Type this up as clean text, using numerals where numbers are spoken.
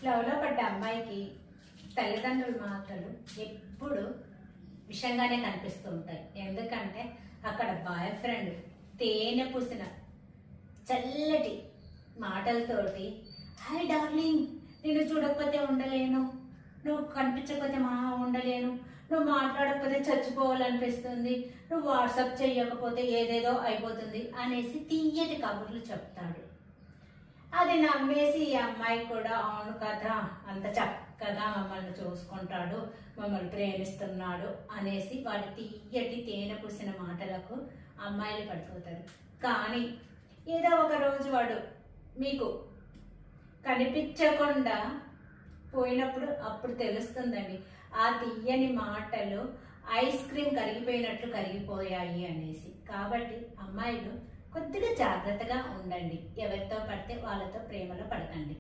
లవ్లో పడ్డ అమ్మాయికి తల్లిదండ్రుల మాటలు ఎప్పుడు విషంగానే కనిపిస్తూ ఉంటాయి. ఎందుకంటే అక్కడ బాయ్ ఫ్రెండ్ తేనె పూసిన చల్లటి మాటలతోటి, హాయ్ డార్లింగ్, నేను చూడకపోతే ఉండలేను, నువ్వు కనిపించకపోతే ఉండలేను, నువ్వు మాట్లాడకపోతే చచ్చిపోవాలనిపిస్తుంది, నువ్వు వాట్సాప్ చేయకపోతే ఏదేదో అయిపోతుంది అనేసి తీయటి కబుర్లు చెప్తాడు. అది నమ్మేసి ఈ అమ్మాయి కూడా అవును కదా, అంత చక్కగా మమ్మల్ని చూసుకుంటాడు, మమ్మల్ని ప్రేమిస్తున్నాడు అనేసి వాడి తీయటి తేనె పూసిన మాటలకు అమ్మాయిలు పడిపోతారు. కానీ ఏదో ఒక రోజు వాడు మీకు కనిపించకుండా పోయినప్పుడు అప్పుడు తెలుస్తుందండి ఆ తీయని మాటలు ఐస్ క్రీమ్ కరిగిపోయినట్లు కరిగిపోయాయి అనేసి. కాబట్టి అమ్మాయిలు కొద్దిగా జాగ్రత్తగా ఉండండి, ఎవరితో పడితే వాళ్ళతో ప్రేమలో పడకండి.